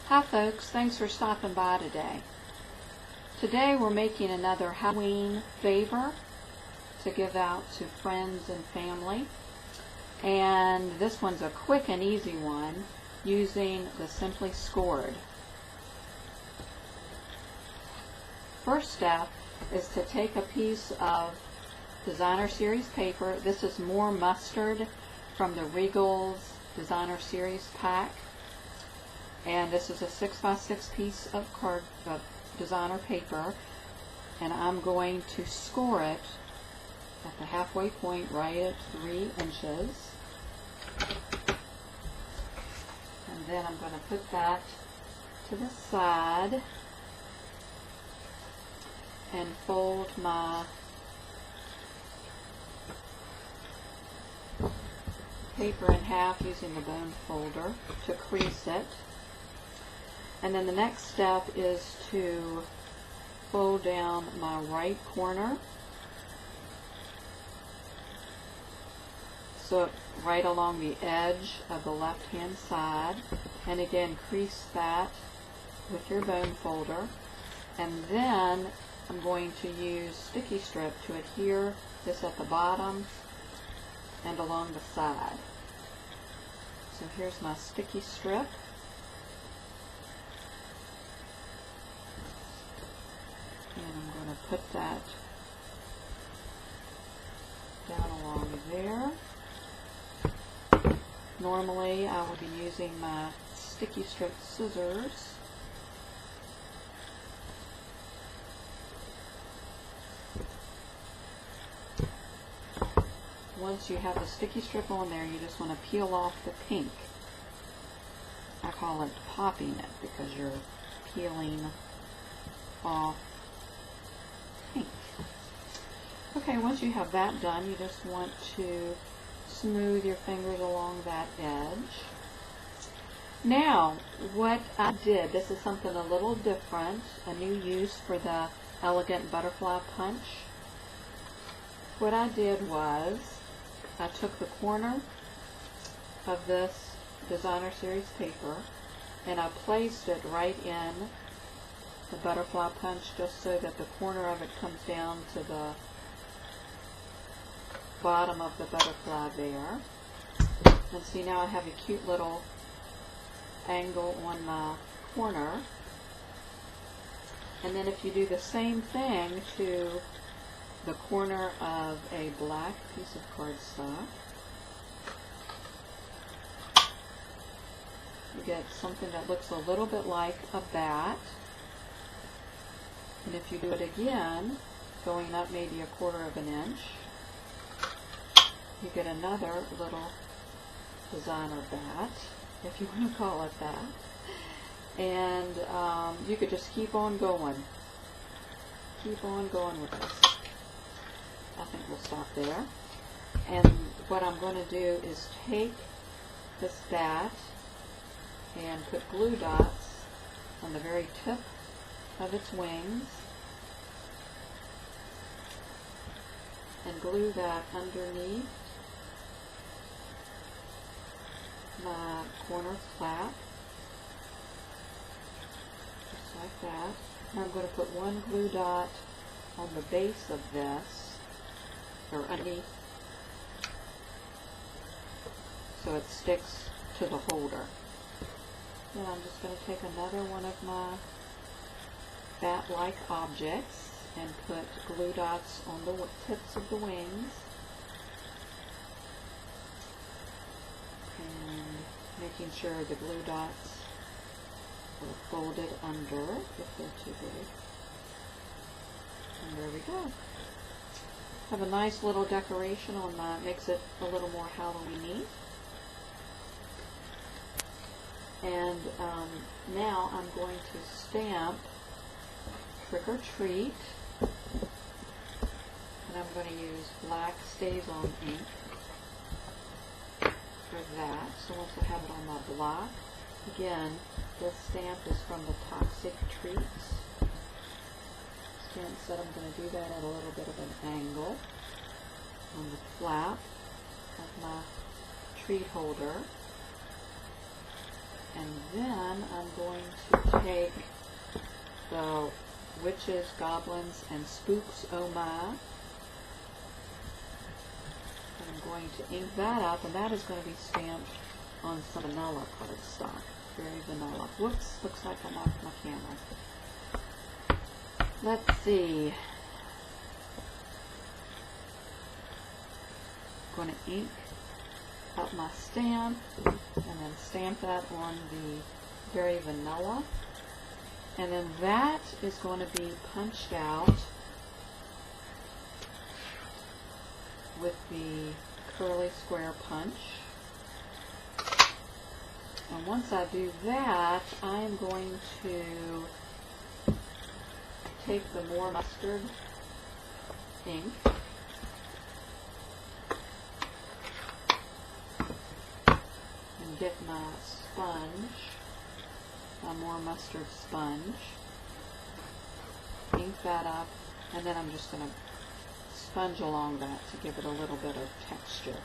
Hi folks, thanks for stopping by today. Today we're making another Halloween favor to give out to friends and family. And this one's a quick and easy one using the Simply Scored. First step is to take a piece of Designer Series paper. This is more mustard from the Regal's Designer Series pack. And this is a 6x6 piece of designer paper, and I'm going to score it at the halfway point right at 3 inches. And then I'm going to put that to the side and fold my paper in half using the bone folder to crease it. And then the next step is to fold down my right corner, so right along the edge of the left hand side, and again crease that with your bone folder. And then I'm going to use sticky strip to adhere this at the bottom and along the side. So here's my sticky strip. And I'm going to put that down along there. Normally I would be using my sticky strip scissors. Once you have the sticky strip on there, you just want to peel off the pink. I call it popping it because you're peeling off pink. Okay, once you have that done, you just want to smooth your fingers along that edge. Now, what I did, this is something a little different, a new use for the elegant butterfly punch. What I did was, I took the corner of this Designer Series paper and I placed it right in the butterfly punch, just so that the corner of it comes down to the bottom of the butterfly there. And see, now I have a cute little angle on my corner. And then if you do the same thing to the corner of a black piece of cardstock, you get something that looks a little bit like a bat. And if you do it again, going up maybe 1/4 of an inch, you get another little designer bat, if you want to call it that. And you could just keep on going. Keep on going with this. I think we'll stop there. And what I'm going to do is take this bat and put glue dots on the very tip of its wings and glue that underneath my corner flap, just like that. And I'm going to put one glue dot on the base of this, or underneath, so it sticks to the holder. Then I'm just going to take another one of my bat-like objects and put glue dots on the tips of the wings, and making sure the glue dots are folded under if they're too big. And there we go. Have a nice little decoration on that, makes it a little more Halloween-y. And now I'm going to stamp Trick or Treat, and I'm going to use black StazOn ink for that. So once I have it on my block, again, this stamp is from the Toxic Treats stamp set. I'm going to do that at a little bit of an angle on the flap of my treat holder. And then I'm going to take the Witches, Goblins, and Spooks Oh My. I'm going to ink that up, and that is going to be stamped on some vanilla cardstock. Very vanilla. Whoops, looks like I'm off my camera. Let's see. I'm going to ink up my stamp, and then stamp that on the Very Vanilla. And then that is going to be punched out with the curly square punch. And once I do that, I'm going to take the More Mustard ink and get my sponge, my More Mustard sponge, ink that up, and then I'm just going to sponge along that to give it a little bit of texture.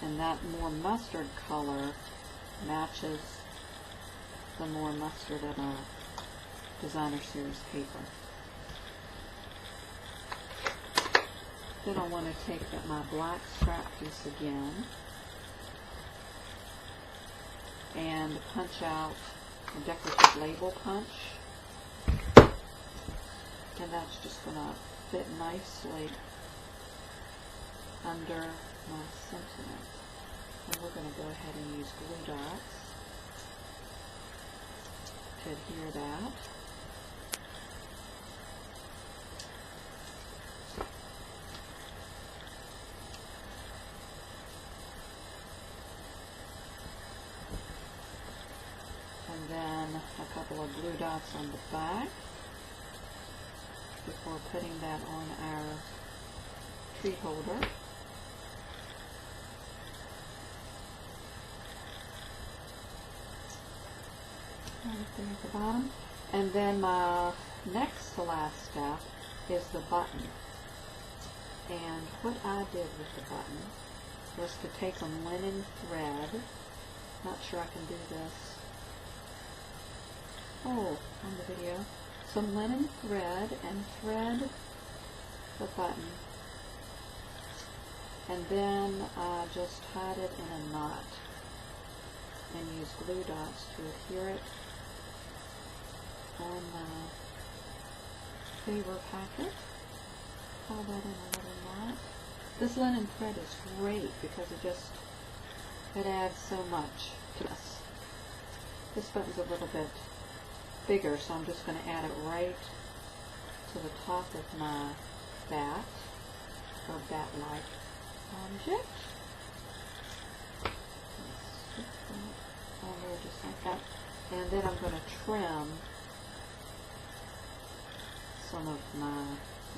And that More Mustard color matches the More Mustard in a Designer Series paper. Then I want to take my black scrap piece again and punch out a decorative label punch. And that's just going to fit nicely under my sentiment. And we're going to go ahead and use glue dots to adhere that. And then a couple of glue dots on the back before putting that on our tree holder. Right there at the bottom. And then my next to last step is the button. And what I did with the button was to take some linen thread. Not sure I can do this. Oh, on the video. Some linen thread and thread the button. And then I just tied it in a knot and use glue dots to adhere it on my paper packet. Tie that in a little knot. This linen thread is great because it adds so much to this. This button's a little bit bigger, so I'm just going to add it right to the top of my bat, or bat-like object. Stick that on there just like that. And then I'm going to trim some of my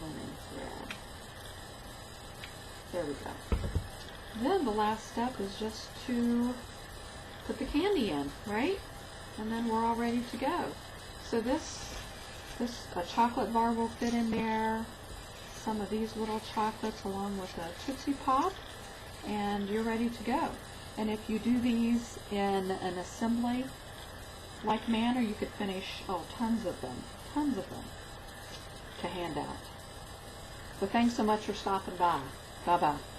linen thread. There we go. Then the last step is just to put the candy in, right? And then we're all ready to go. So a chocolate bar will fit in there, some of these little chocolates along with a Tootsie Pop, and you're ready to go. And if you do these in an assembly-like manner, you could finish, tons of them to hand out. So thanks so much for stopping by. Bye-bye.